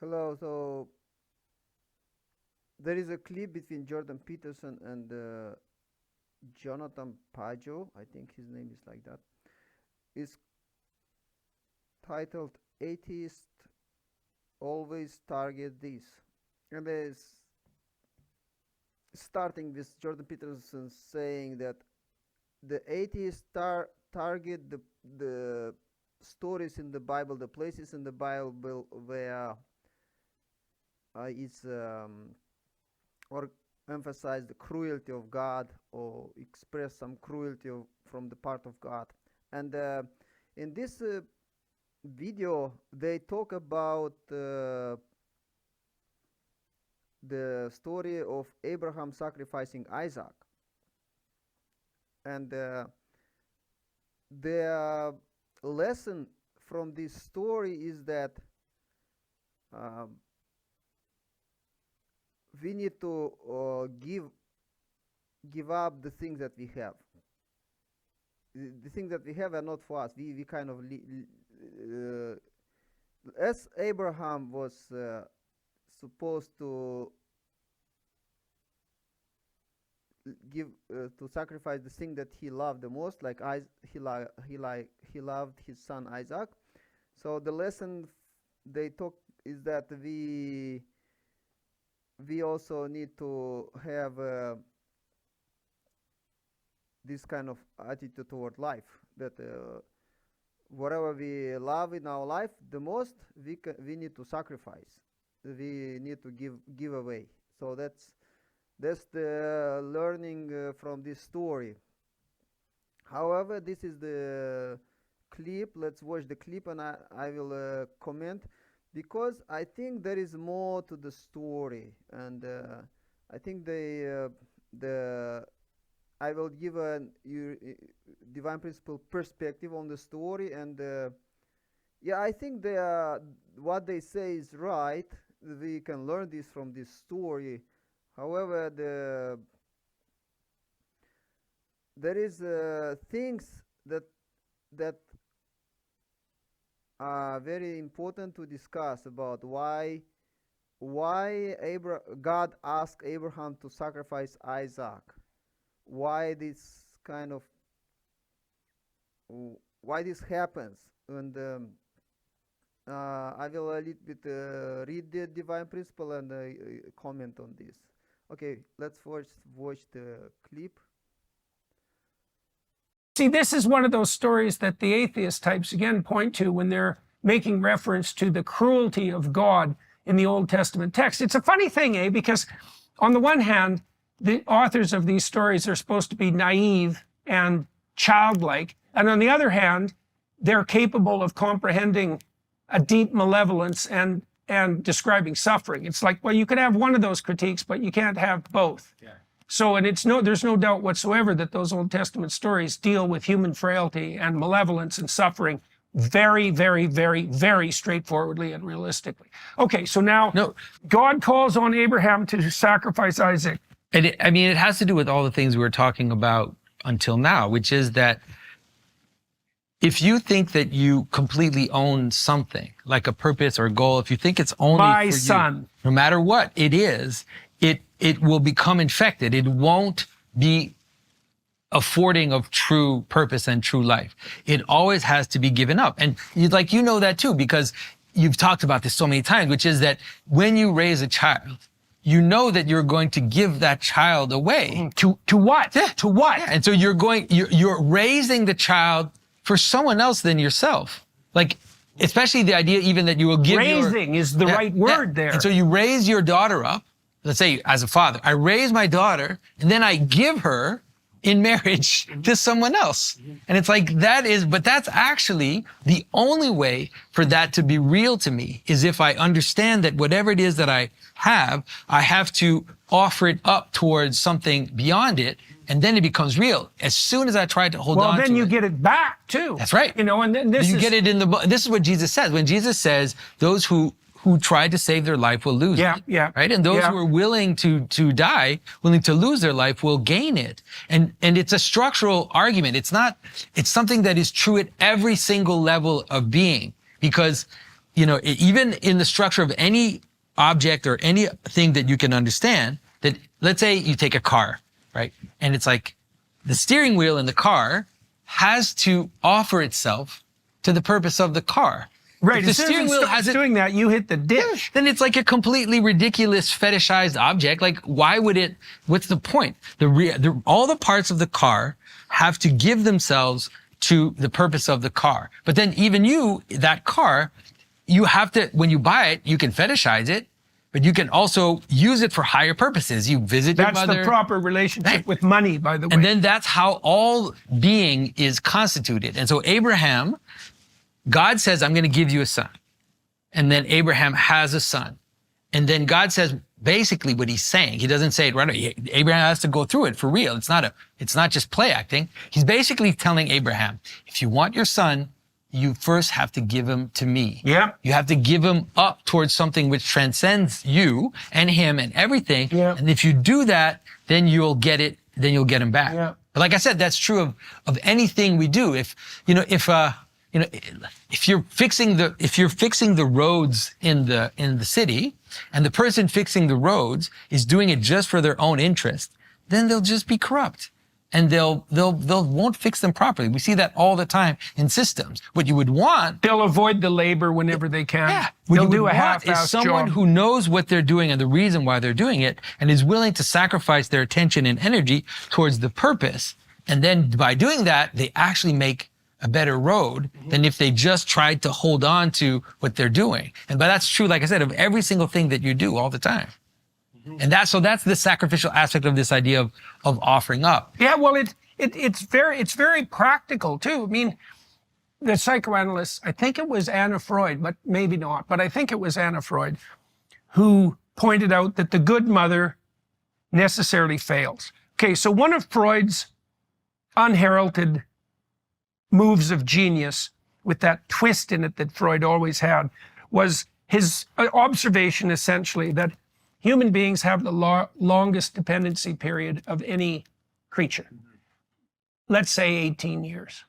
Hello. So there is a clip between Jordan Peterson and Johnathan P. I think his name is like that. It's titled "Atheists Always Target This," and there's starting with Jordan Peterson saying that the atheists target the stories in the Bible, the places in the Bible where it's or emphasize the cruelty of God or express some cruelty from the part of God. And in this video, they talk about the story of Abraham sacrificing Isaac. And the lesson from this story is that we need to give up the things that we have. The things that we have are not for us. We kind of as Abraham was supposed to give to sacrifice the thing that he loved the most, like he loved his son Isaac. So the lesson they talk is that we also need to have this kind of attitude toward life, that whatever we love in our life the most, we need to sacrifice, we need to give away. So that's the learning from this story. However, this is the clip. Let's watch the clip and I will comment, because I think there is more to the story, and I think I will give a divine principle perspective on the story, and yeah, I think what they say is right. We can learn this from this story. However, there is things that are very important to discuss about why God asked Abraham to sacrifice Isaac. Why this happens, and I will a little bit read the divine principle and comment on this. Okay, let's first watch the clip. See, this is one of those stories that the atheist types again point to when they're making reference to the cruelty of God in the Old Testament text. It's a funny thing, because on the one hand, the authors of these stories are supposed to be naive and childlike, and on the other hand, they're capable of comprehending a deep malevolence and describing suffering. It's like, well, you could have one of those critiques, but you can't have both. Yeah. So, and there's no doubt whatsoever that those Old Testament stories deal with human frailty and malevolence and suffering very, very, very, very straightforwardly and realistically. Okay, so now God calls on Abraham to sacrifice Isaac. And it has to do with all the things we were talking about until now, which is that if you think that you completely own something, like a purpose or a goal, if you think it's only my for son, you, no matter what it is, it will become infected. It won't be affording of true purpose and true life. It always has to be given up. And you know that too, because you've talked about this so many times, which is that when you raise a child, you know that you're going to give that child away. To what? Yeah. To what? Yeah. And so you're raising the child for someone else than yourself. Like, especially the idea even that you will give raising is the right word there. And so you raise your daughter up. Let's say as a father, I raise my daughter and then I give her in marriage to someone else. And it's like but that's actually the only way for that to be real to me, is if I understand that whatever it is that I have to offer it up towards something beyond it, and then it becomes real. As soon as I try to hold on to it. Well, then you get it back too. That's right. And then this get it in this is what Jesus says. When Jesus says, those who tried to save their life will lose it. Yeah. Right? And those who are willing to die, willing to lose their life, will gain it. And it's a structural argument. It's something that is true at every single level of being. Because even in the structure of any object or anything that you can understand, that let's say you take a car, right? And it's like the steering wheel in the car has to offer itself to the purpose of the car. Right. If the As soon steering as it wheel starts has doing that, you hit the ditch. then it's like a completely ridiculous fetishized object. Like, why would it, what's the point? All the parts of the car have to give themselves to the purpose of the car. But then even that car, you have to, when you buy it, you can fetishize it, but you can also use it for higher purposes. You visit your mother. That's the proper relationship with money, by the way. And then that's how all being is constituted. And so Abraham, God says, I'm going to give you a son. And then Abraham has a son. And then God says basically what he's saying. He doesn't say it right away. Abraham has to go through it for real. It's not just play acting. He's basically telling Abraham, if you want your son, you first have to give him to me. Yeah. You have to give him up towards something which transcends you and him and everything. Yeah. And if you do that, then you'll get it. Then you'll get him back. Yeah. But like I said, that's true of anything we do. If you're fixing the roads in the city, and the person fixing the roads is doing it just for their own interest, then they'll just be corrupt, and they'll won't fix them properly. We see that all the time in systems. What you would want, they'll avoid the labor whenever they can. yeah, what They'll you would do a want half-assed is someone job. who knows what they're doing and the reason why they're doing it, and is willing to sacrifice their attention and energy towards the purpose. And then by doing that, they actually make a better road than if they just tried to hold on to what they're doing. But that's true, like I said, of every single thing that you do all the time. And that's the sacrificial aspect of this idea of offering up. Yeah, well, it's very practical too. I mean, the psychoanalyst, I think it was Anna Freud, but maybe not, but I think it was Anna Freud, who pointed out that the good mother necessarily fails. Okay, so one of Freud's unheralded moves of genius, with that twist in it that Freud always had, was his observation essentially that human beings have the longest dependency period of any creature. Let's say 18 years.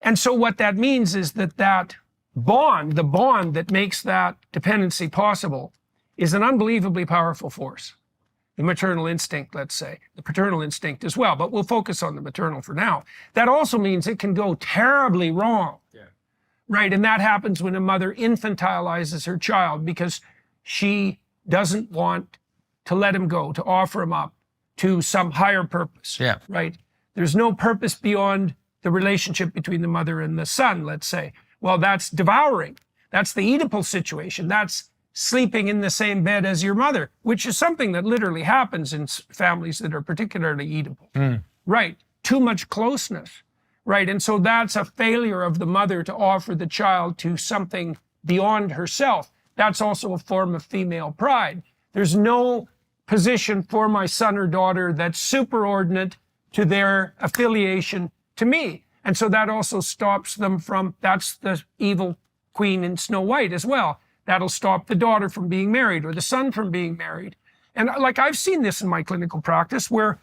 And so what that means is that bond, the bond that makes that dependency possible, is an unbelievably powerful force. The maternal instinct, let's say, the paternal instinct as well, but we'll focus on the maternal for now. That also means it can go terribly wrong, right? And that happens when a mother infantilizes her child because she doesn't want to let him go, to offer him up to some higher purpose, right? There's no purpose beyond the relationship between the mother and the son, let's say. Well, that's devouring. That's the Oedipal situation. That's sleeping in the same bed as your mother, which is something that literally happens in families that are particularly Oedipal. Right. Too much closeness. Right. And so that's a failure of the mother to offer the child to something beyond herself. That's also a form of female pride. There's no position for my son or daughter that's superordinate to their affiliation to me. And so that also stops them from, that's the evil queen in Snow White as well. That'll stop the daughter from being married or the son from being married. And like I've seen this in my clinical practice where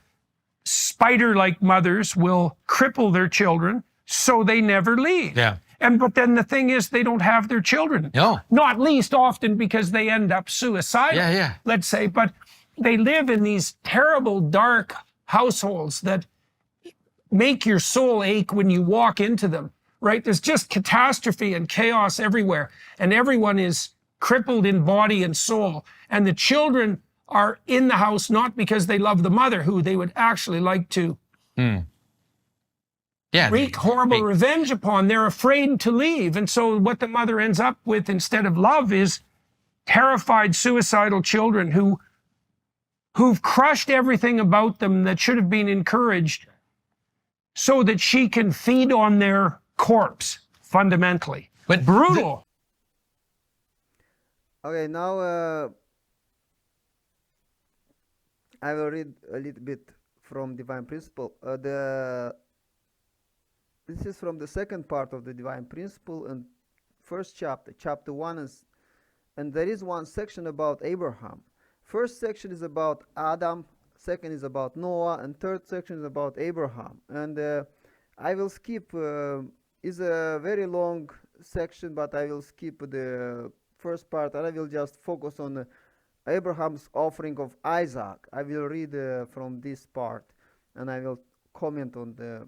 spider-like mothers will cripple their children so they never leave. Yeah. But then the thing is they don't have their children. No. Not least often because they end up suicidal, Yeah. let's say. But they live in these terrible, dark households that make your soul ache when you walk into them. Right? There's just catastrophe and chaos everywhere. And everyone is crippled in body and soul. And the children are in the house not because they love the mother, who they would actually like to wreak horrible revenge upon. They're afraid to leave. And so what the mother ends up with instead of love is terrified, suicidal children who've crushed everything about them that should have been encouraged so that she can feed on their corpse, fundamentally. But brutal. Okay, now I will read a little bit from Divine Principle. This is from the second part of the Divine Principle and first chapter 1, and there is one section about Abraham. First section is about Adam, second is about Noah, and third section is about Abraham. And I will skip. Is a very long section, but I will skip the first part and I will just focus on Abraham's offering of Isaac. I will read from this part and I will comment on the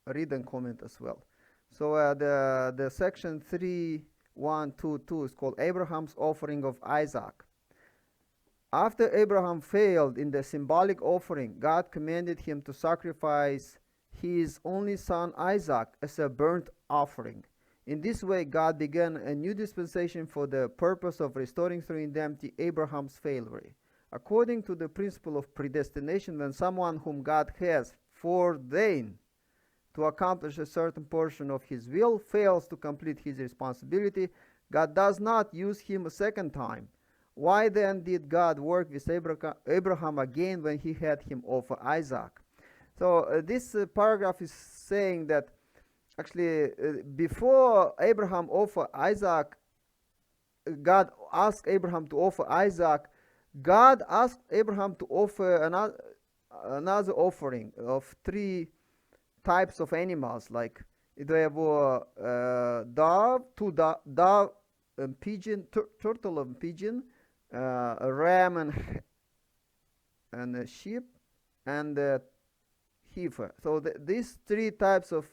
read and comment as well. So the section 3:1-2 is called Abraham's offering of Isaac. After Abraham failed in the symbolic offering, God commanded him to sacrifice his only son Isaac as a burnt offering. In this way, God began a new dispensation for the purpose of restoring through indemnity Abraham's failure. According to the principle of predestination, when someone whom God has foreordained to accomplish a certain portion of his will fails to complete his responsibility, God does not use him a second time. Why then did God work with Abraham again when he had him offer Isaac? So this paragraph is saying that actually before Abraham offered Isaac, God asked Abraham to offer Isaac. God asked Abraham to offer another offering of 3 types of animals, like there were dove and pigeon, turtle and pigeon, a ram and a sheep, and a heifer. So these 3 types of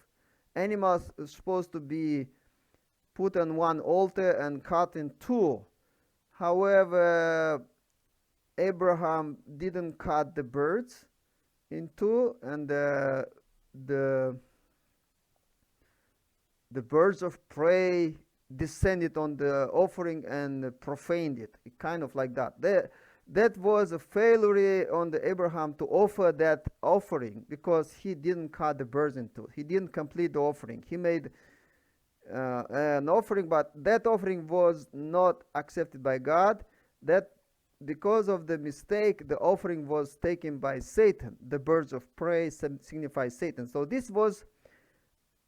animals are supposed to be put on one altar and cut in 2. However, Abraham didn't cut the birds in 2, and the birds of prey descended on the offering and profaned it. Kind of like that. That was a failure on the Abraham to offer that offering because he didn't cut the birds in 2. He didn't complete the offering. He made an offering, but that offering was not accepted by God. That because of the mistake, the offering was taken by Satan. The birds of prey signify Satan. So this was,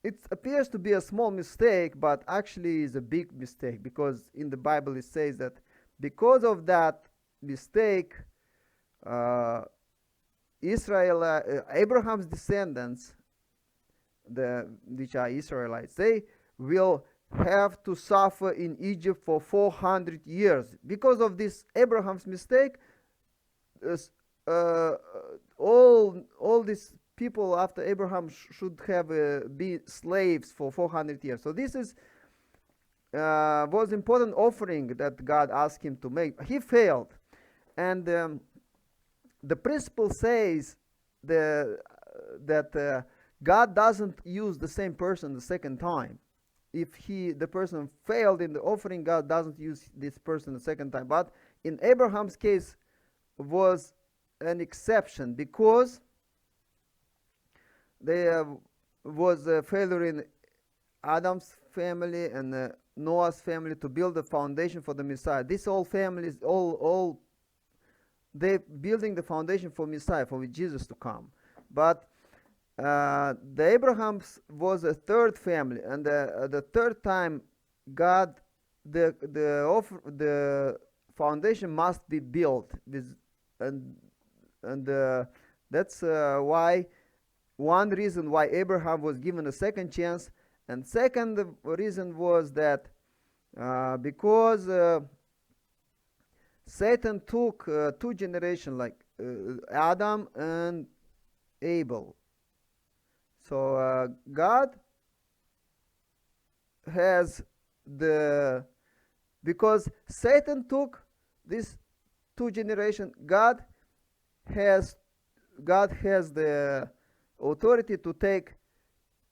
it appears to be a small mistake, but actually is a big mistake, because in the Bible it says that because of that mistake, Abraham's descendants, which are Israelites, they will have to suffer in Egypt for 400 years. Because of this Abraham's mistake, all these people after Abraham should have be slaves for 400 years. So this is was important offering that God asked him to make. He failed, and the principle says that God doesn't use the same person the second time. If the person failed in the offering, God doesn't use this person the second time. But in Abraham's case was an exception, because there was a failure in Adam's family and Noah's family to build the foundation for the Messiah. These all families, all they building the foundation for Messiah, for Jesus to come. But the Abrahams was a third family, and the third time God, the foundation must be built with, and that's why one reason why Abraham was given a second chance. And second reason was that because Satan took 2 generations, like Adam and Abel. So God has because Satan took this 2 generations, God has the authority to take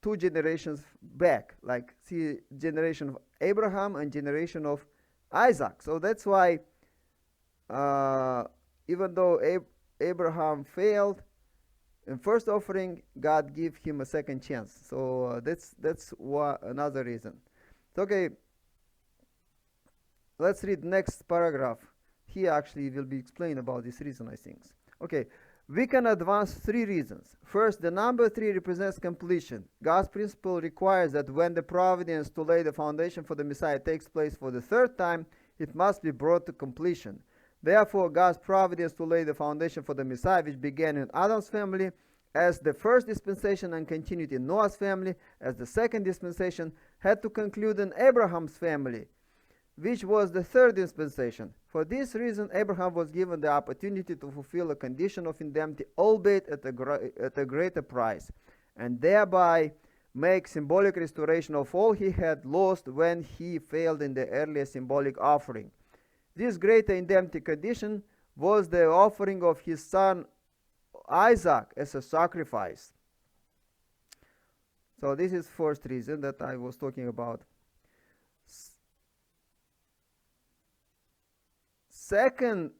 2 generations back, like see generation of Abraham and generation of Isaac. So that's why even though Abraham failed in first offering, God gave him a second chance. So that's another reason. So, okay, let's read next paragraph. Here actually will be explained about this reason, I think. Okay, we can advance 3 reasons. First, the number 3 represents completion. God's principle requires that when the providence to lay the foundation for the Messiah takes place for the 3rd time, it must be brought to completion. Therefore, God's providence to lay the foundation for the Messiah, which began in Adam's family as the first dispensation and continued in Noah's family, as the second dispensation had to conclude in Abraham's family, which was the third dispensation. For this reason, Abraham was given the opportunity to fulfill a condition of indemnity, albeit at a greater price, and thereby make symbolic restoration of all he had lost when he failed in the earlier symbolic offering. This greater indemnity condition was the offering of his son Isaac as a sacrifice. So this is first reason that I was talking about. Second,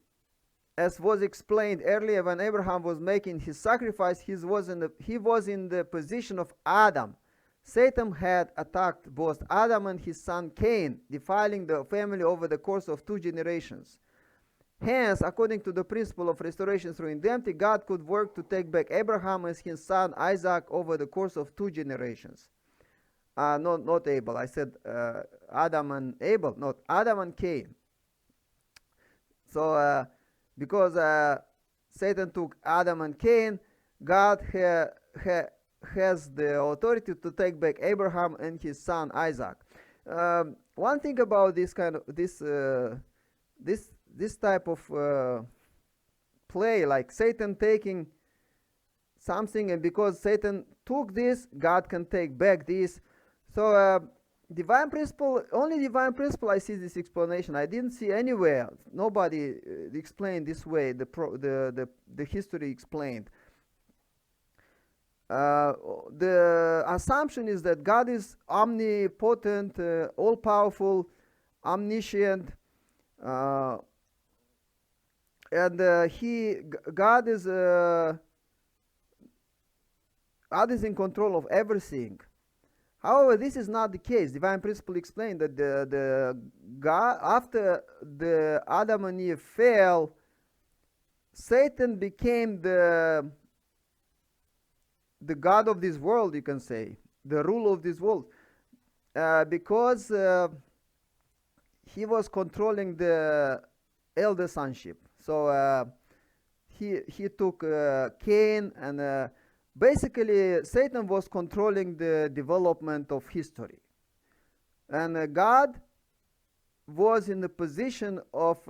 as was explained earlier, when Abraham was making his sacrifice, he was in the position of Adam. Satan had attacked both Adam and his son Cain, defiling the family over the course of 2 generations. Hence, according to the principle of restoration through indemnity, God could work to take back Abraham and his son Isaac over the course of 2 generations. Not Abel. I said Adam and Abel, not Adam and Cain. So, because Satan took Adam and Cain, God has the authority to take back Abraham and his son Isaac. One thing about this kind of this type of play, like Satan taking something, and because Satan took this, God can take back this. So divine principle, only divine principle I see this explanation. I didn't see anywhere, nobody explained this way, the history explained. The assumption is that God is omnipotent, all-powerful, omniscient, and God is in control of everything. However, this is not the case. Divine principle explained that the God, after the Adam and Eve fell, Satan became the God of this world, you can say, the ruler of this world, because he was controlling the elder sonship. So he took Cain, and basically Satan was controlling the development of history, and God was in the position of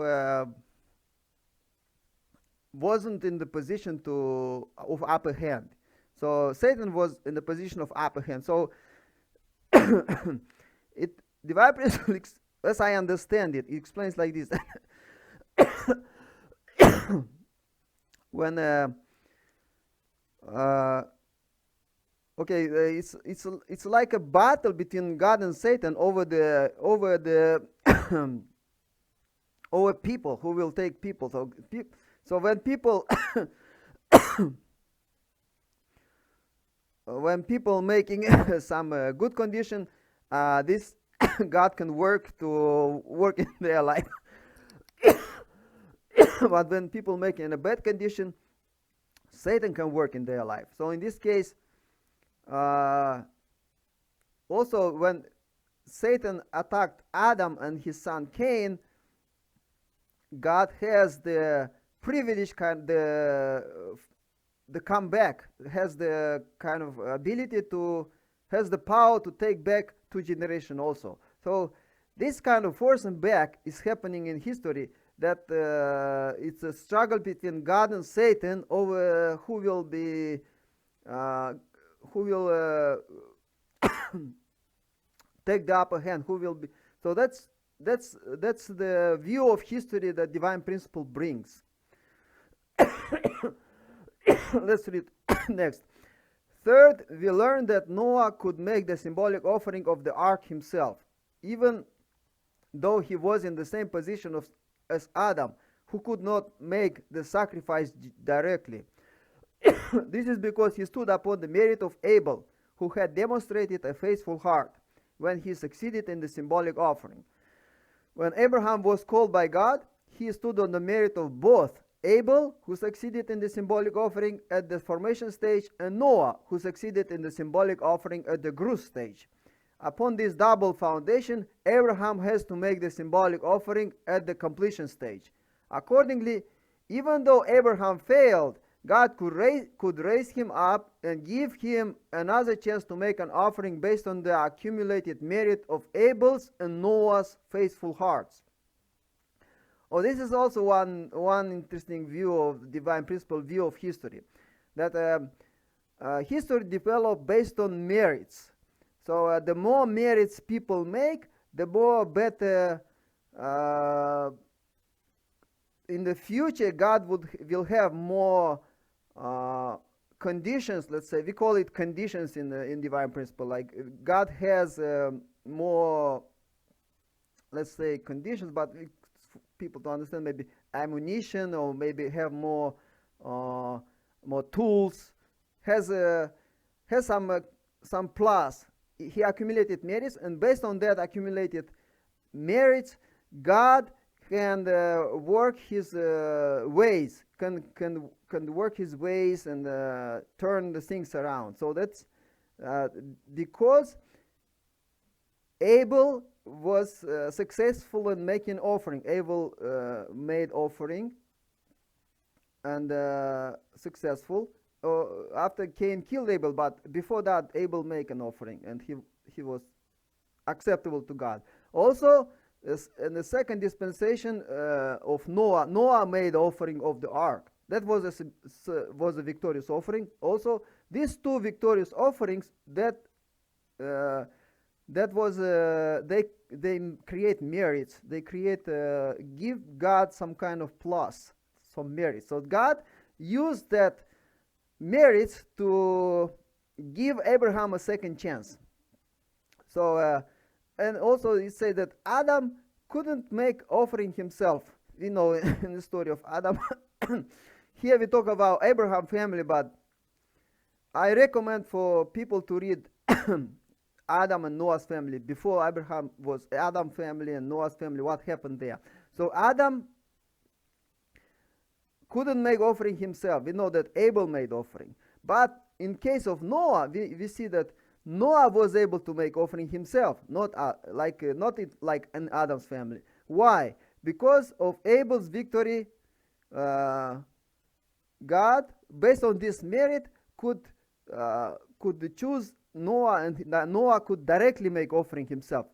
wasn't in the position of upper hand. So Satan was in the position of upper hand. So divine principle, as I understand it, it explains like this. When it's like a battle between God and Satan over over people who will take people. So when people when people making some good condition, this God can work in their life. But when people make in a bad condition, Satan can work in their life. So in this case, also when Satan attacked Adam and his son Cain, God has the privilege, the comeback, has the kind of ability has the power to take back 2 generations also. So this kind of forcing back is happening in history, that it's a struggle between God and Satan over who will take the upper hand, who will be. So that's the view of history that divine principle brings. Let's read next. Third, we learn that Noah could make the symbolic offering of the ark himself, even though he was in the same position as Adam, who could not make the sacrifice directly. This is because he stood upon the merit of Abel, who had demonstrated a faithful heart when he succeeded in the symbolic offering. When Abraham was called by God, he stood on the merit of both Abel, who succeeded in the symbolic offering at the formation stage, and Noah, who succeeded in the symbolic offering at the growth stage. Upon this double foundation, Abraham has to make the symbolic offering at the completion stage. Accordingly, even though Abraham failed, God could raise him up and give him another chance to make an offering based on the accumulated merit of Abel's and Noah's faithful hearts. Oh, this is also one interesting view of divine principle, view of history, that history developed based on merits. So the more merits people make, the more better in the future God will have more conditions. Let's say we call it conditions in divine principle. Like God has more, let's say, conditions, but people to understand maybe ammunition, or maybe have more tools. Has some plus. He accumulated merits, and based on that accumulated merits, God can work his ways, can work his ways and turn the things around. So that's because Abel was successful in making offering. Abel made offering and successful. After Cain killed Abel, but before that Abel made an offering, and he was acceptable to God. Also, in the second dispensation of Noah made offering of the ark. That was a victorious offering. Also, these two victorious offerings that was they create merits. They create give God some kind of plus, some merits. So God used that merits to give Abraham a second chance. So and also it said that Adam couldn't make offering himself. You know, in the story of Adam. Here we talk about Abraham family, but I recommend for people to read Adam and Noah's family. Before Abraham was Adam family and Noah's family, what happened there? So Adam couldn't make offering himself. We know that Abel made offering. But in case of Noah, we see that Noah was able to make offering himself, not like an Adam's family. Why? Because of Abel's victory, God, based on this merit, could choose Noah, and Noah could directly make offering himself.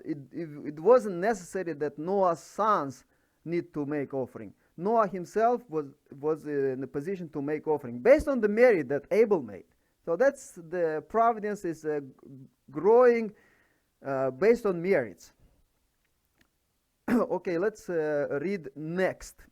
It wasn't necessary that Noah's sons need to make offering. Noah himself was in a position to make offering based on the merit that Abel made. So that's the providence is growing based on merits. Okay, let's read next.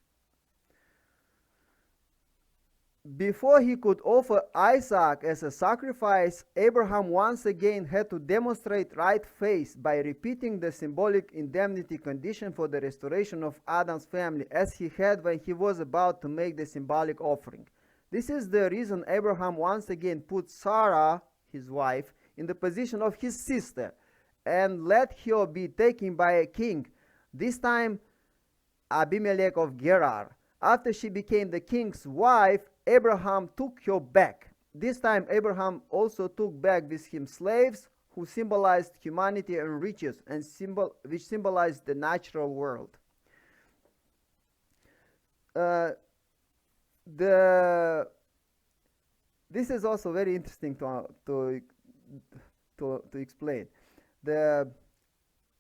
Before he could offer Isaac as a sacrifice, Abraham once again had to demonstrate right faith by repeating the symbolic indemnity condition for the restoration of Adam's family, as he had when he was about to make the symbolic offering. This is the reason Abraham once again put Sarah, his wife, in the position of his sister, and let her be taken by a king, this time Abimelech of Gerar. After she became the king's wife, Abraham took her back. This time Abraham also took back with him slaves who symbolized humanity and riches, and which symbolized the natural world. This is also very interesting to explain.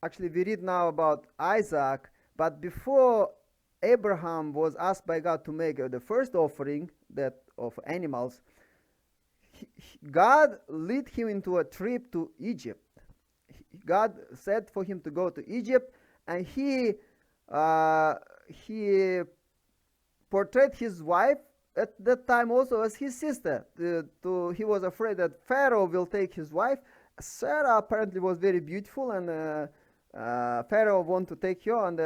Actually, we read now about Isaac, but before Abraham was asked by God to make the first offering of animals, God led him into a trip to Egypt. God said for him to go to Egypt, and he portrayed his wife at that time also as his sister. He was afraid that Pharaoh will take his wife. Sarah apparently was very beautiful, and Pharaoh wanted to take her, and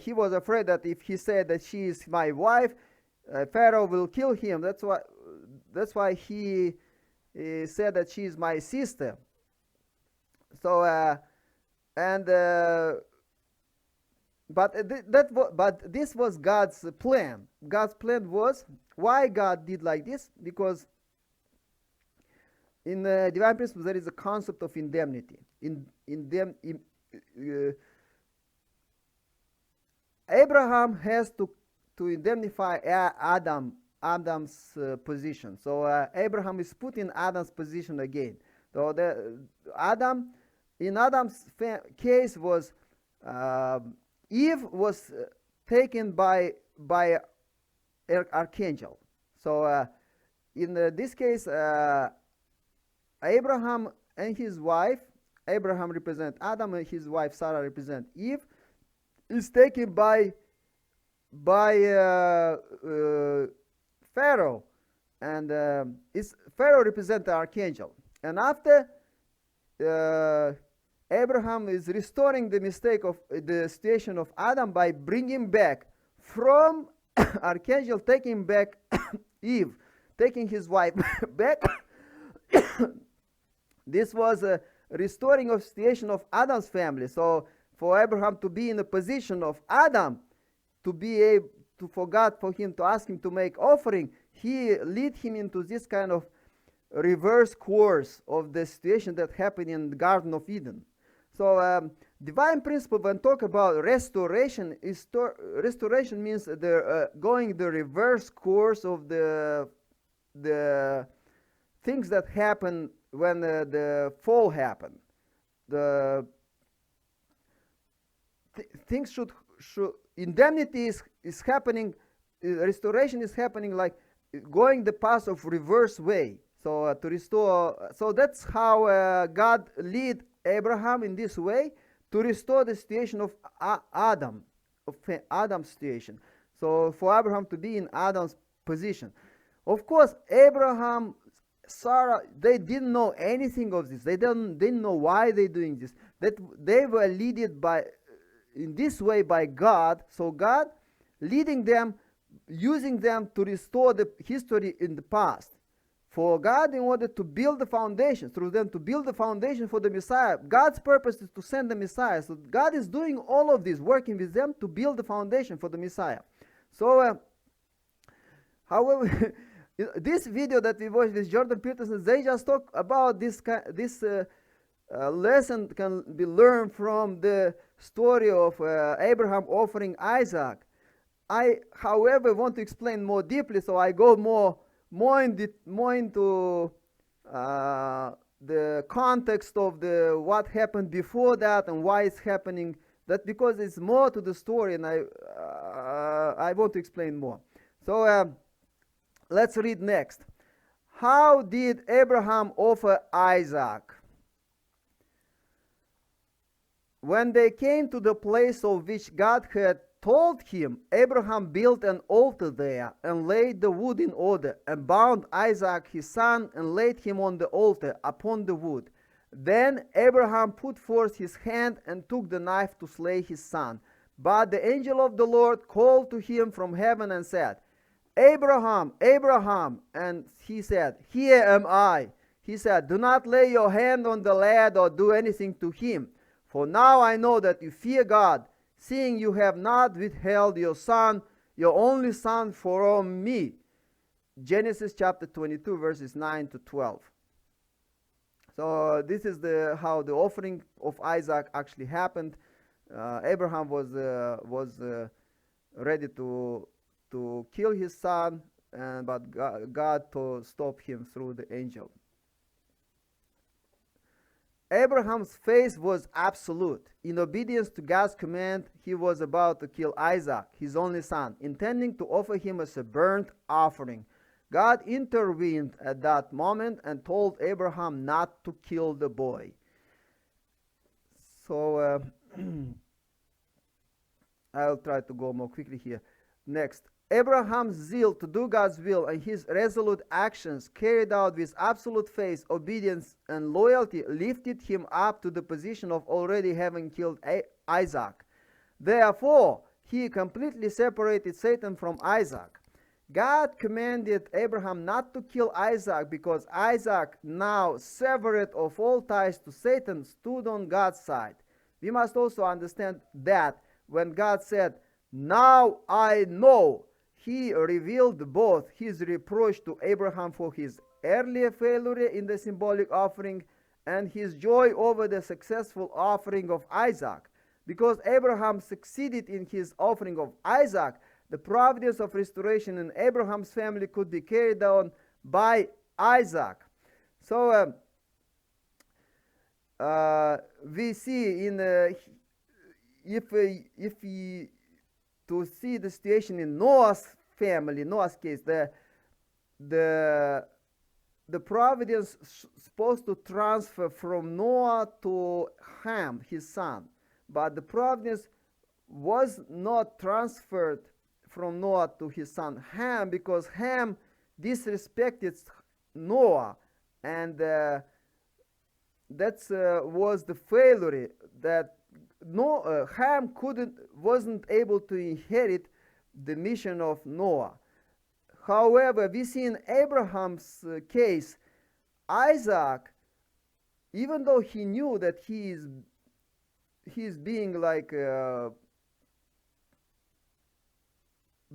he was afraid that if he said that she is my wife, Pharaoh will kill him. That's why he said that she is my sister. So but this was God's plan. God's plan was, why God did like this, because in divine principles there is a concept of indemnity. Abraham has to indemnify Adam Adam's position. So Abraham is put in Adam's position again. So in Adam's case was Eve was taken by archangel. So in this case, Abraham and his wife, Abraham represent Adam and his wife Sarah represent Eve, is taken by Pharaoh, and Pharaoh represent the archangel. And after Abraham is restoring the mistake of the situation of Adam by bringing back from archangel, taking back Eve, taking his wife back. This was a restoring of situation of Adam's family. So for Abraham to be in the position of Adam, to be able to for him to ask him to make offering, he lead him into this kind of reverse course of the situation that happened in the Garden of Eden. So divine principle, when talk about restoration, restoration means the going the reverse course of the things that happen when the fall happened. The things should indemnity is happening, restoration is happening like going the path of reverse way. So to restore, so that's how God lead Abraham in this way to restore the situation of Adam's situation. So for Abraham to be in Adam's position. Of course, Abraham, Sarah, they didn't know anything of this. They didn't know why they're doing this. That they were led by in this way by God. So God leading them, using them to restore the history in the past. For God, in order to build the foundation, through them to build the foundation for the Messiah. God's purpose is to send the Messiah. So God is doing all of this, working with them to build the foundation for the Messiah. So, however, this video that we watched with Jordan Peterson, they just talk about this lesson can be learned from the story of Abraham offering Isaac. I, however, want to explain more deeply, so I go more into the context of what happened before that and why it's happening. That because it's more to the story, and I want to explain more. So let's read next. How did Abraham offer Isaac? When they came to the place of which God had told him, Abraham built an altar there and laid the wood in order and bound Isaac his son and laid him on the altar upon the wood. Then Abraham put forth his hand and took the knife to slay his son. But the angel of the Lord called to him from heaven and said, Abraham, Abraham. And he said, Here am I. He said, Do not lay your hand on the lad or do anything to him. For now I know that you fear God, seeing you have not withheld your son, your only son, from me. Genesis chapter 22, verses 9 to 12. So this is how the offering of Isaac actually happened. Abraham was ready to kill his son, but God to stop him through the angel. Abraham's faith was absolute. In obedience to God's command, he was about to kill Isaac, his only son, intending to offer him as a burnt offering. God intervened at that moment and told Abraham not to kill the boy. So I'll try to go more quickly here. Next. Abraham's zeal to do God's will and his resolute actions carried out with absolute faith, obedience, and loyalty lifted him up to the position of already having killed Isaac. Therefore, he completely separated Satan from Isaac. God commanded Abraham not to kill Isaac because Isaac, now severed of all ties to Satan, stood on God's side. We must also understand that when God said, Now I know, he revealed both his reproach to Abraham for his earlier failure in the symbolic offering and his joy over the successful offering of Isaac. Because Abraham succeeded in his offering of Isaac, The providence of restoration in Abraham's family could be carried on by Isaac. So we see in if to see the situation in Noah's family, Noah's case, the providence supposed to transfer from Noah to Ham, his son, but the providence was not transferred from Noah to his son Ham, because Ham disrespected Noah, and that was the failure, that Ham wasn't able to inherit the mission of Noah. However, we see in Abraham's case, Isaac, even though he knew that he is being like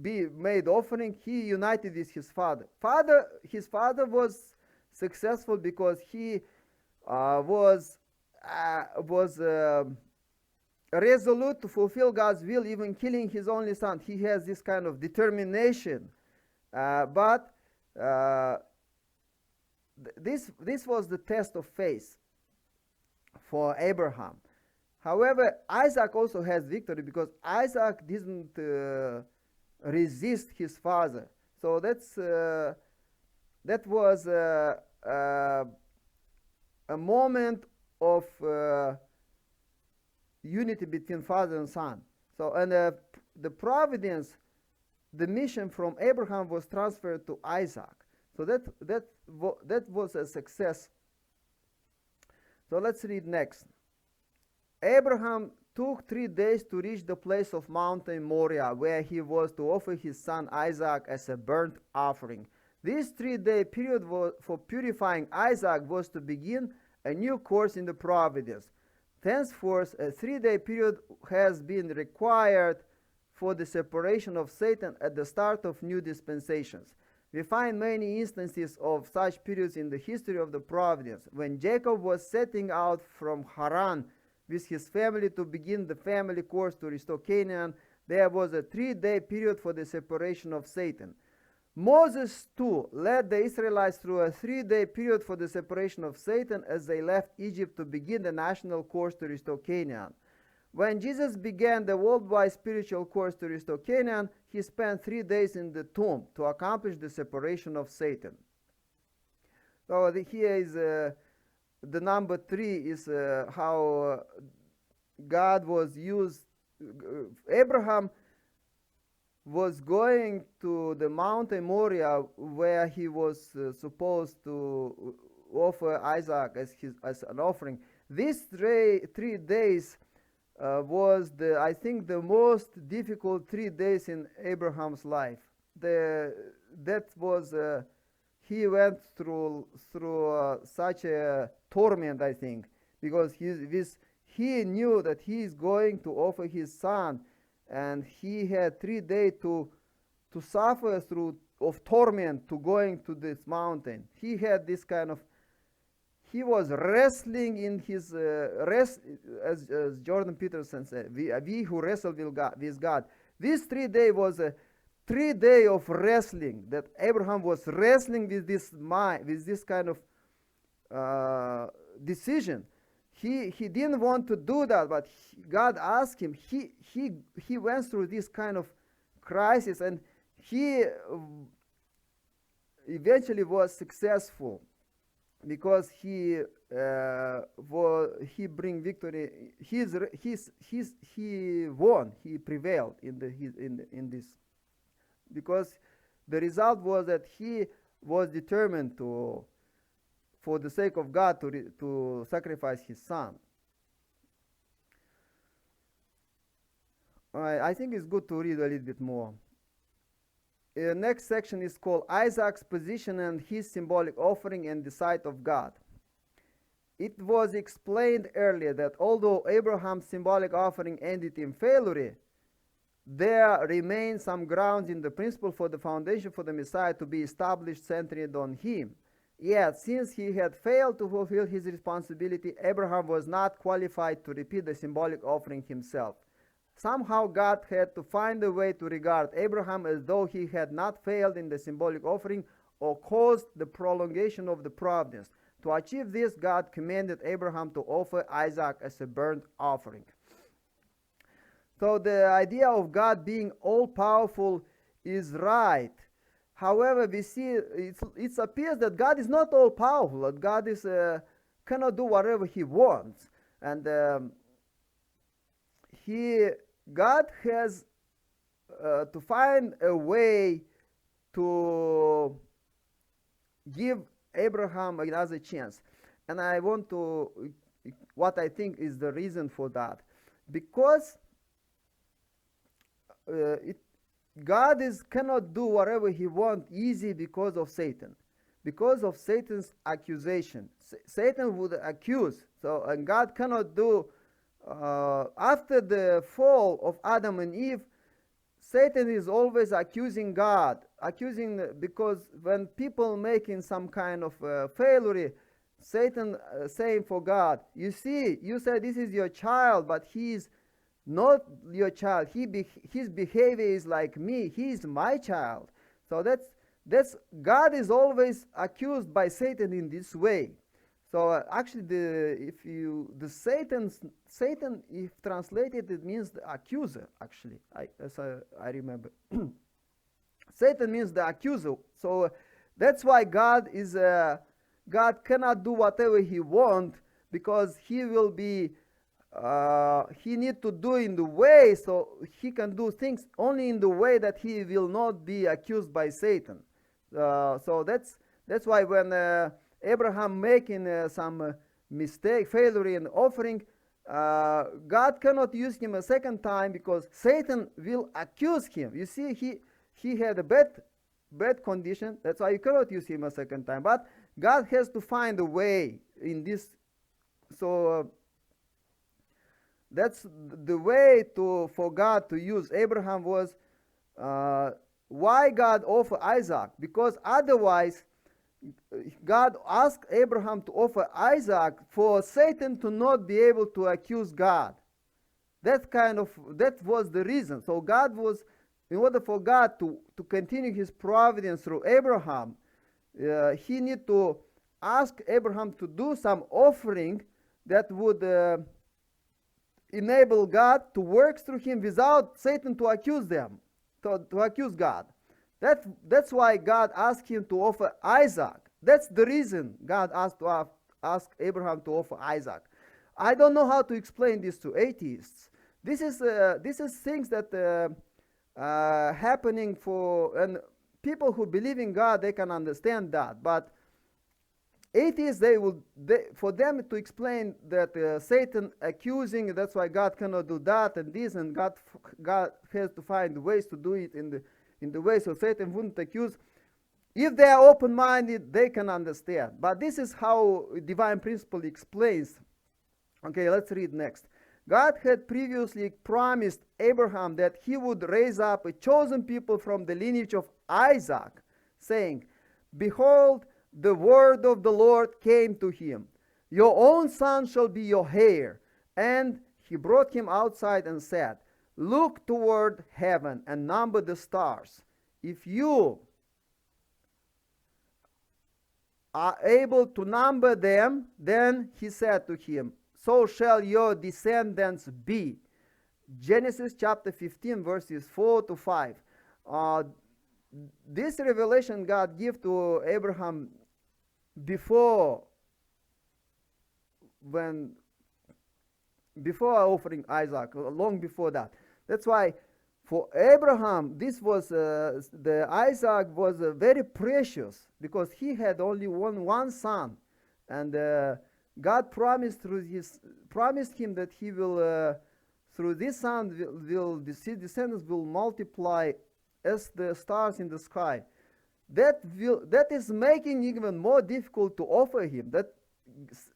be made offering, he united with his father. His father was successful because he was resolute to fulfill God's will, even killing his only son. He has this kind of determination. But this was the test of faith for Abraham. However, Isaac also has victory, because Isaac didn't resist his father. So that was a moment of unity between father and son. So, and the providence, the mission from Abraham was transferred to Isaac. So that was a success. So let's read next. Abraham took 3 days to reach the place of Mountain Moriah, where he was to offer his son Isaac as a burnt offering. This 3-day period for purifying Isaac was to begin a new course in the providence. Thenceforth, a 3-day period has been required for the separation of Satan at the start of new dispensations. We find many instances of such periods in the history of the providence. When Jacob was setting out from Haran with his family to begin the family course to restore Canaan, there was a 3-day period for the separation of Satan. Moses too led the Israelites through a 3-day period for the separation of Satan as they left Egypt to begin the national course to restore Canaan. When Jesus began the worldwide spiritual course to restore Canaan, he spent 3 days in the tomb to accomplish the separation of Satan. So here is the number 3 is how God was used. Abraham was going to the mountain Moriah, where he was supposed to offer Isaac as an offering. These 3 days was I think the most difficult 3 days in Abraham's life. That was he went through such a torment, I think, because he knew that he is going to offer his son, and he had 3 days to suffer through of torment to going to this mountain. He had this kind of, he was wrestling in his rest, as Jordan Peterson said, we who wrestle with God. This 3 day was a 3 day of wrestling, that Abraham was wrestling with this mind, with this kind of decision. He didn't want to do that, but God asked him. He went through this kind of crisis, and he eventually was successful, because he bring victory. He won. He prevailed in this, because the result was that he was determined to, for the sake of God, to sacrifice his son. All right, I think it's good to read a little bit more. The next section is called Isaac's Position and His Symbolic Offering in the Sight of God. It was explained earlier that although Abraham's symbolic offering ended in failure, there remain some grounds in the principle for the foundation for the Messiah to be established centered on him. Yet, since he had failed to fulfill his responsibility, Abraham was not qualified to repeat the symbolic offering himself. Somehow God had to find a way to regard Abraham as though he had not failed in the symbolic offering or caused the prolongation of the providence. To achieve this, God commanded Abraham to offer Isaac as a burnt offering. So the idea of God being all-powerful is right. However, we see it appears that God is not all-powerful, that God is cannot do whatever he wants. And God has to find a way to give Abraham another chance. And I want to, what I think is the reason for that. Because God cannot do whatever he wants easy because of Satan. Because of Satan's accusation. Satan would accuse. So, and God cannot do, after the fall of Adam and Eve, Satan is always accusing God. Because when people making some kind of failure, Satan saying for God, you see, you said this is your child, but he is not your child. His behavior is like me. He is my child. So that's God is always accused by Satan in this way. So actually, Satan, if translated, it means the accuser. Actually, as I remember, Satan means the accuser. So that's why God cannot do whatever he wants, because he will be. He need to do in the way, so he can do things only in the way that he will not be accused by Satan. So that's why when Abraham making some mistake, failure in offering, God cannot use him a second time because Satan will accuse him. You see, he had a bad condition. That's why you cannot use him a second time. But God has to find a way in this. So that's the way for God to use Abraham was why God offered Isaac, because otherwise God asked Abraham to offer Isaac for Satan to not be able to accuse God. That was the reason. So God was, in order for God to continue his providence through Abraham, he need to ask Abraham to do some offering that would enable God to work through him without Satan to accuse them, to accuse God. That's why God asked him to offer Isaac. That's the reason God asked Abraham to offer Isaac. I don't know how to explain this to atheists. This is things that happening and people who believe in God, they can understand that. But atheists, for them to explain that Satan accusing, that's why God cannot do that and this, and God has to find ways to do it in the way so Satan wouldn't accuse. If they are open-minded, they can understand. But this is how divine principle explains. Okay, let's read next. God had previously promised Abraham that he would raise up a chosen people from the lineage of Isaac, saying, "Behold, the word of the Lord came to him. Your own son shall be your heir." And he brought him outside and said, "Look toward heaven and number the stars. If you are able to number them," then he said to him, "so shall your descendants be." Genesis chapter 15, verses 4 to 5. This revelation God gave to Abraham before offering Isaac, long before that. That's why for Abraham, this was the Isaac was very precious, because he had only one son, and God promised him that he will through this son his descendants will multiply as the stars in the sky. That is making it even more difficult to offer him. That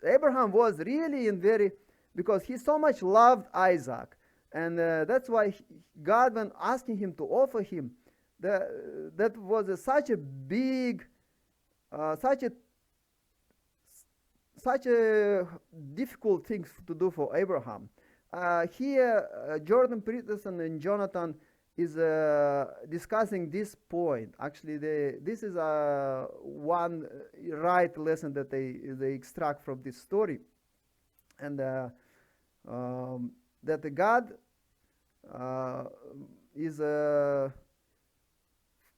Abraham was really because he so much loved Isaac. And that's why God, when asking him to offer him, that was such a big, such a difficult thing to do for Abraham. Here, Jordan Peterson and Johnathan is discussing this point. Actually, this is one right lesson that they extract from this story, and that the God is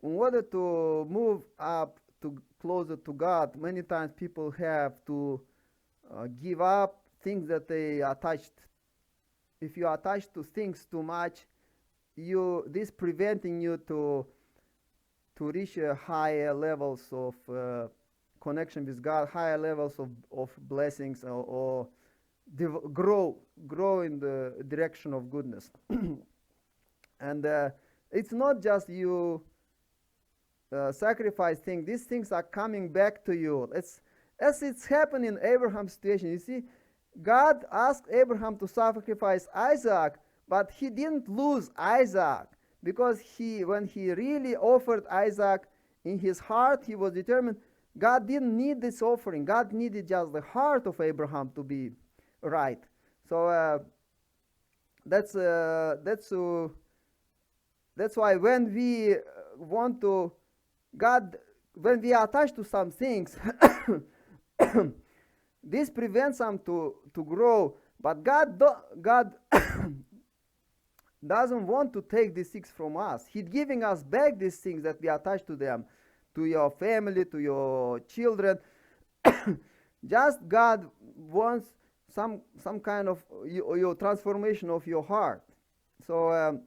in order to move up to closer to God. Many times people have to give up things that they attached. If you are attached to things too much, this preventing you to reach higher levels of connection with God, higher levels of blessings, or grow in the direction of goodness. And it's not just you sacrifice things. These things are coming back to you. As it's happened in Abraham's situation. You see, God asked Abraham to sacrifice Isaac, but he didn't lose Isaac, because when he really offered Isaac in his heart, he was determined. God didn't need this offering. God needed just the heart of Abraham to be right. So that's why when we want to when we are attached to some things, this prevents them to grow. But God doesn't want to take these things from us. He's giving us back these things that we are attached to them, to your family, to your children. Just God wants some kind of your transformation of your heart. So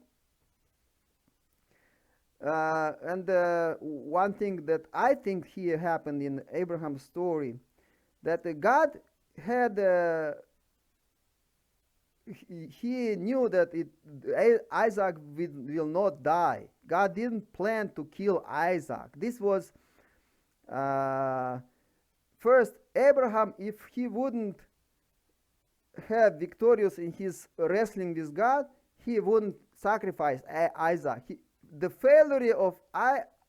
and one thing that I think here happened in Abraham's story, that God had he knew that Isaac will not die. God didn't plan to kill Isaac. This was first, Abraham, if he wouldn't have victorious in his wrestling with God, he wouldn't sacrifice Isaac. The failure of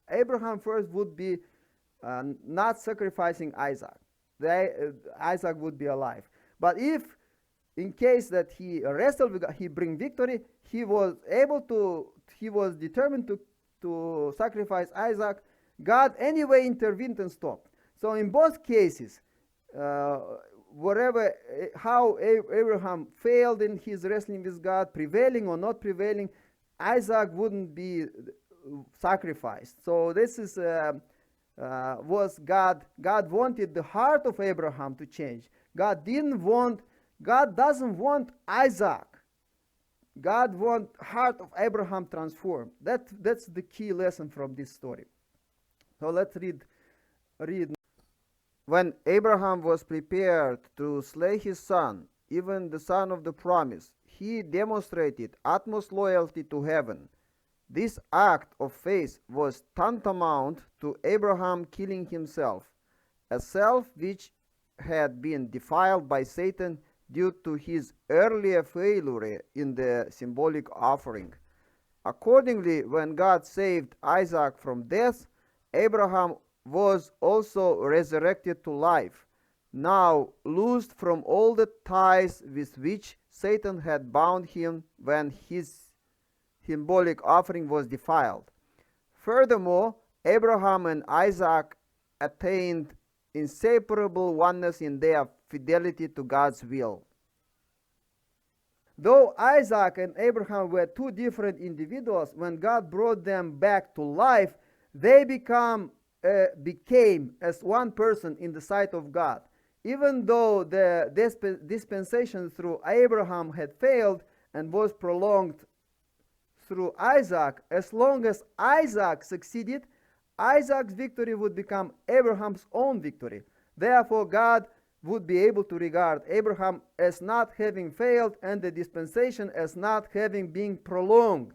Abraham first would be not sacrificing Isaac. Isaac would be alive. But if in case that he wrestled with God, he bring victory, he was determined to sacrifice Isaac. God anyway intervened and stopped. So in both cases, how Abraham failed in his wrestling with God, prevailing or not prevailing, Isaac wouldn't be sacrificed. So this is was God. God wanted the heart of Abraham to change. God doesn't want Isaac. God wants heart of Abraham transformed. That's the key lesson from this story. So let's read. When Abraham was prepared to slay his son, even the son of the promise, he demonstrated utmost loyalty to heaven. This act of faith was tantamount to Abraham killing himself, a self which had been defiled by Satan due to his earlier failure in the symbolic offering. Accordingly, when God saved Isaac from death, Abraham was also resurrected to life, now loosed from all the ties with which Satan had bound him when his symbolic offering was defiled. Furthermore, Abraham and Isaac attained inseparable oneness in their fidelity to God's will. Though Isaac and Abraham were two different individuals, when God brought them back to life, they became as one person in the sight of God. Even though the dispensation through Abraham had failed and was prolonged through Isaac, as long as Isaac succeeded, Isaac's victory would become Abraham's own victory. Therefore, God would be able to regard Abraham as not having failed and the dispensation as not having been prolonged.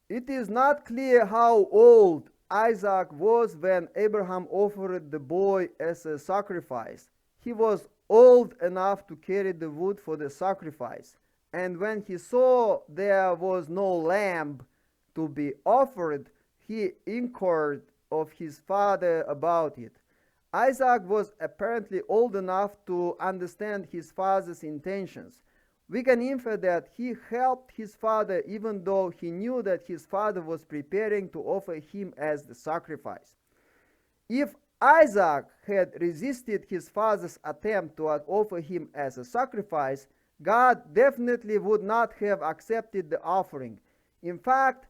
It is not clear how old Isaac was when Abraham offered the boy as a sacrifice. He was old enough to carry the wood for the sacrifice, and when he saw there was no lamb to be offered, he inquired of his father about it. Isaac was apparently old enough to understand his father's intentions. We can infer that he helped his father even though he knew that his father was preparing to offer him as the sacrifice. If Isaac had resisted his father's attempt to offer him as a sacrifice, God definitely would not have accepted the offering. In fact,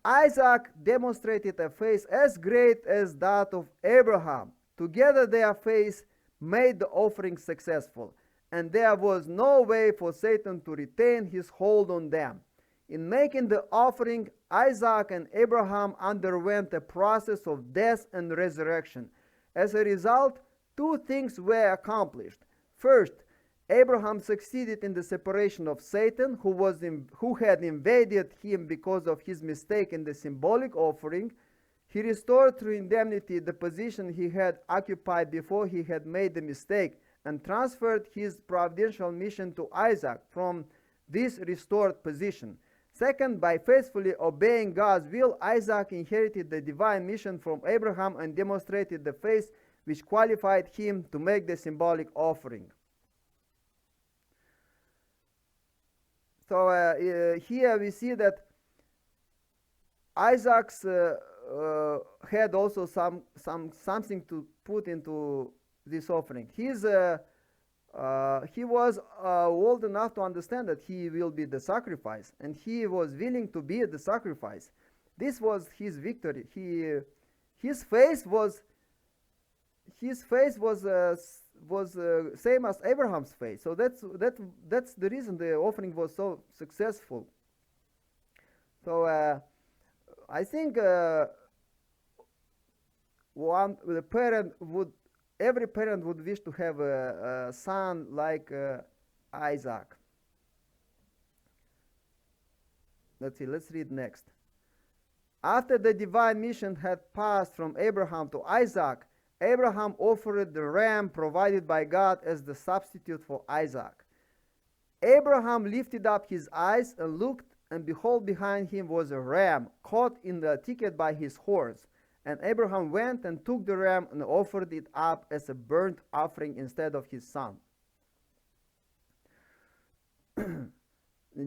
Isaac demonstrated a faith as great as that of Abraham. Together their faith made the offering successful, and there was no way for Satan to retain his hold on them. In making the offering, Isaac and Abraham underwent a process of death and resurrection. As a result, two things were accomplished. First, Abraham succeeded in the separation of Satan, who had invaded him because of his mistake in the symbolic offering. He restored through indemnity the position he had occupied before he had made the mistake, and transferred his providential mission to Isaac from this restored position. Second, by faithfully obeying God's will, Isaac inherited the divine mission from Abraham and demonstrated the faith which qualified him to make the symbolic offering. So here we see that Isaac's had also something to put into this offering. He was old enough to understand that he will be the sacrifice, and he was willing to be the sacrifice. This was his victory. His faith was same as Abraham's faith. So that's the reason the offering was so successful. So I think every parent would wish to have a son like Isaac. Let's read next. After the divine mission had passed from Abraham to Isaac, Abraham offered the ram provided by God as the substitute for Isaac. Abraham lifted up his eyes and looked, and behold, behind him was a ram caught in the thicket by his horns. And Abraham went and took the ram and offered it up as a burnt offering instead of his son. In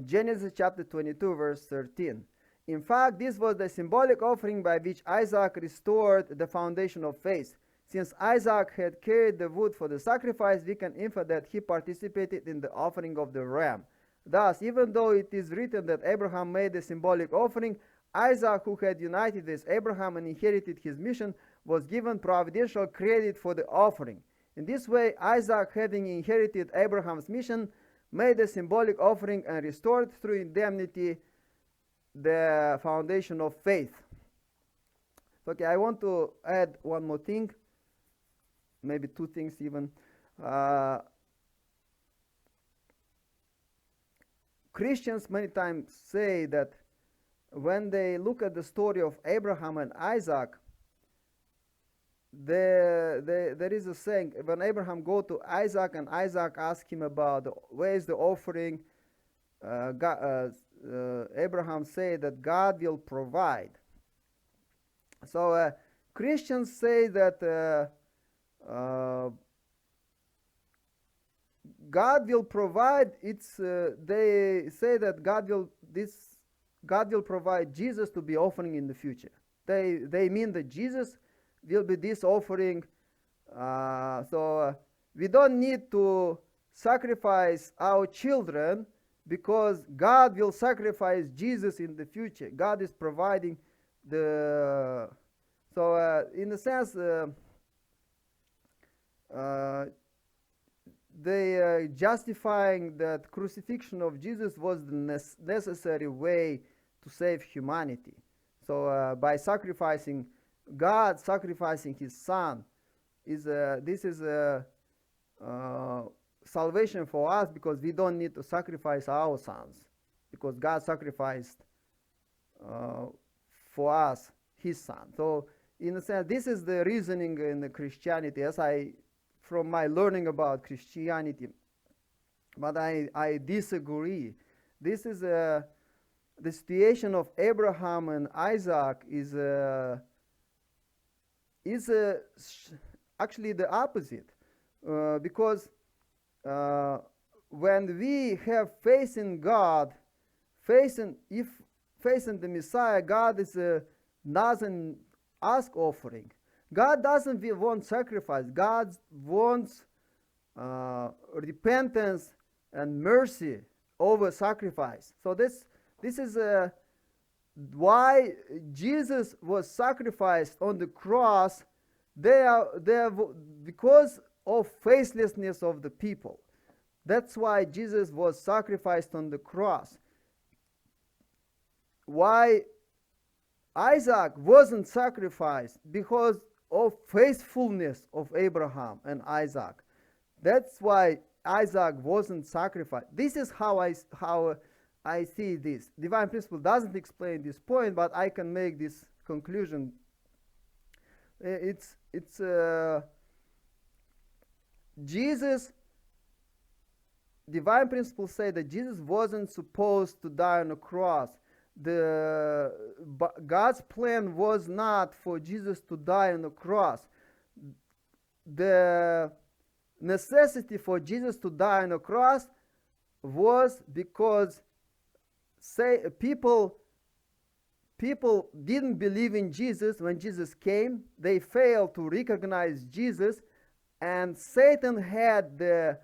Genesis chapter 22, verse 13. In fact, this was the symbolic offering by which Isaac restored the foundation of faith. Since Isaac had carried the wood for the sacrifice, we can infer that he participated in the offering of the ram. Thus, even though it is written that Abraham made the symbolic offering, Isaac, who had united with Abraham and inherited his mission, was given providential credit for the offering. In this way, Isaac, having inherited Abraham's mission, made a symbolic offering and restored through indemnity the foundation of faith. Okay, I want to add one more thing, maybe two things even. Christians many times say that when they look at the story of Abraham and Isaac, there is a saying, when Abraham go to Isaac and Isaac ask him about where is the offering, Abraham say that God will provide. So Christians say that God will provide. They say that God will provide Jesus to be offering in the future. They mean that Jesus will be this offering. So we don't need to sacrifice our children because God will sacrifice Jesus in the future. God is providing the. So in a sense, they justifying that crucifixion of Jesus was the necessary way to save humanity. So by sacrificing, God sacrificing his son, this is a salvation for us, because we don't need to sacrifice our sons, because God sacrificed for us his son. So in a sense, this is the reasoning in the Christianity, from my learning about Christianity. But I disagree. This is the situation of Abraham and Isaac actually the opposite, because when we have faith in God, faith in the Messiah, God is doesn't ask offering. God doesn't want sacrifice. God wants repentance and mercy over sacrifice. So this is why Jesus was sacrificed on the cross. Because of faithlessness of the people. That's why Jesus was sacrificed on the cross. Why Isaac wasn't sacrificed? Because of faithfulness of Abraham and Isaac. That's why Isaac wasn't sacrificed. This is how I see this. Divine principle doesn't explain this point, but I can make this conclusion. It's Jesus. Divine principles say that Jesus wasn't supposed to die on a cross. God's plan was not for Jesus to die on the cross. The necessity for Jesus to die on the cross was because people didn't believe in Jesus when Jesus came. They failed to recognize Jesus, and Satan had the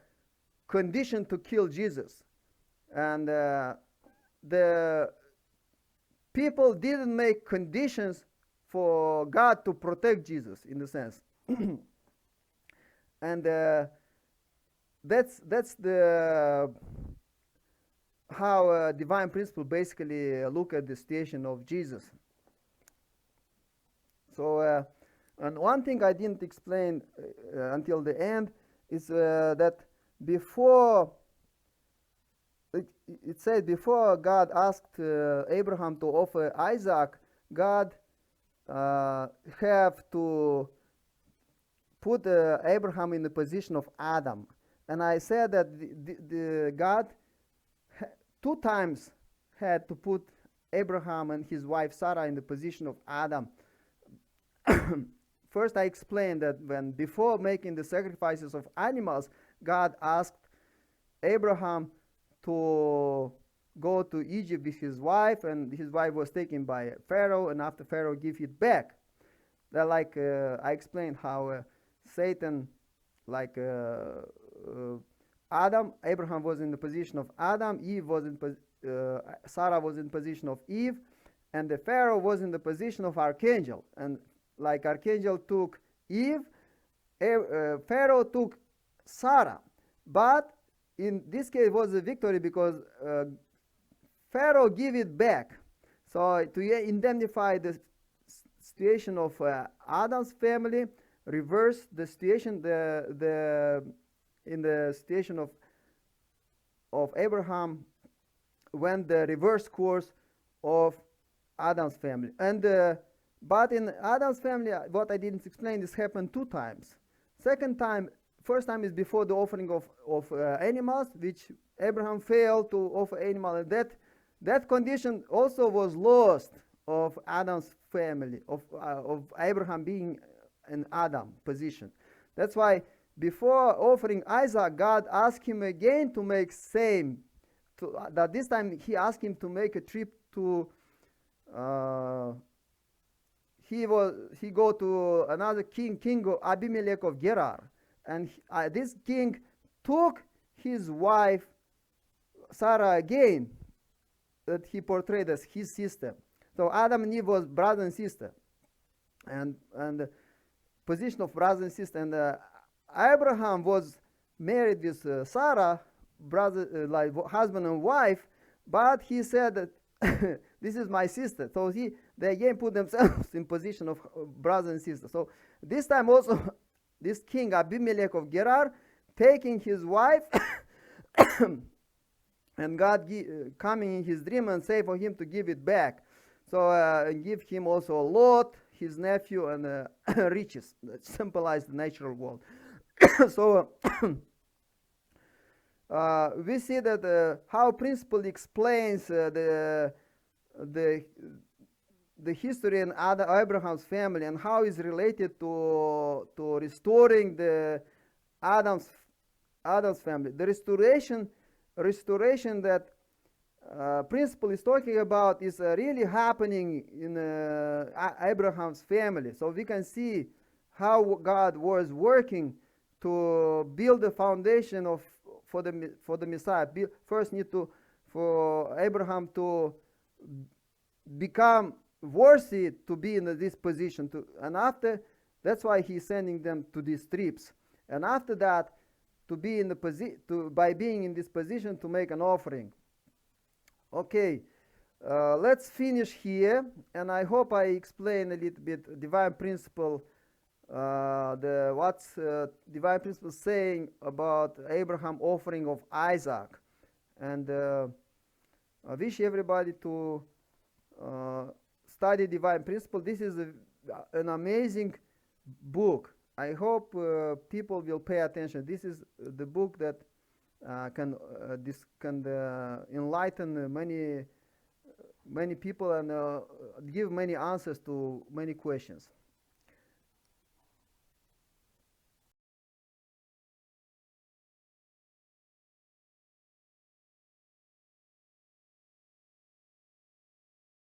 condition to kill Jesus. And the people didn't make conditions for God to protect Jesus, in a sense. And that's the how divine principle basically look at the situation of Jesus. So, and one thing I didn't explain until the end is that before it said before God asked Abraham to offer Isaac, God have to put Abraham in the position of Adam. And I said that the God 2 times had to put Abraham and his wife Sarah in the position of Adam. First, I explained that before making the sacrifices of animals, God asked Abraham to go to Egypt with his wife, and his wife was taken by Pharaoh, and after Pharaoh give it back. That I explained how Satan, Abraham was in the position of Adam, Sarah was in position of Eve, and the Pharaoh was in the position of Archangel. And like Archangel took Eve, Pharaoh took Sarah. But in this case it was a victory because Pharaoh gave it back. So to indemnify the situation of Adam's family, reverse the situation in the situation of Abraham went the reverse course of Adam's family. And but in Adam's family, what I didn't explain, this happened 2 times. First time is before the offering of animals, which Abraham failed to offer animal, and that condition also was lost of Adam's family, of Abraham being in Adam position. That's why before offering Isaac, God asked him again to make same. That this time he asked him to make a trip to. He go to another king of Abimelech of Gerar, and this king took his wife Sarah again, that he portrayed as his sister. So Adam and Eve was brother and sister, and position of brother and sister. And Abraham was married with Sarah, brother, like husband and wife, but he said that this is my sister. So they again put themselves in position of brother and sister. So this time also, this king Abimelech of Gerar taking his wife, and God coming in his dream and say for him to give it back. So give him also Lot, his nephew, and riches that symbolize the natural world. So we see that how principle explains the history in Abraham's family and how it's related to restoring the Adam's family. The restoration that principle is talking about is really happening in Abraham's family. So we can see how God was working to build the foundation for the Messiah. First need for Abraham to become worthy to be in this position, and after, that's why he's sending them to these trips, and after that, to be in the by being in this position, to make an offering. Okay, let's finish here, and I hope I explain a little bit divine principle, what's divine principle saying about Abraham offering of Isaac. And I wish everybody to study divine principle. This is an amazing book. I hope people will pay attention. This is the book that can enlighten many people and give many answers to many questions.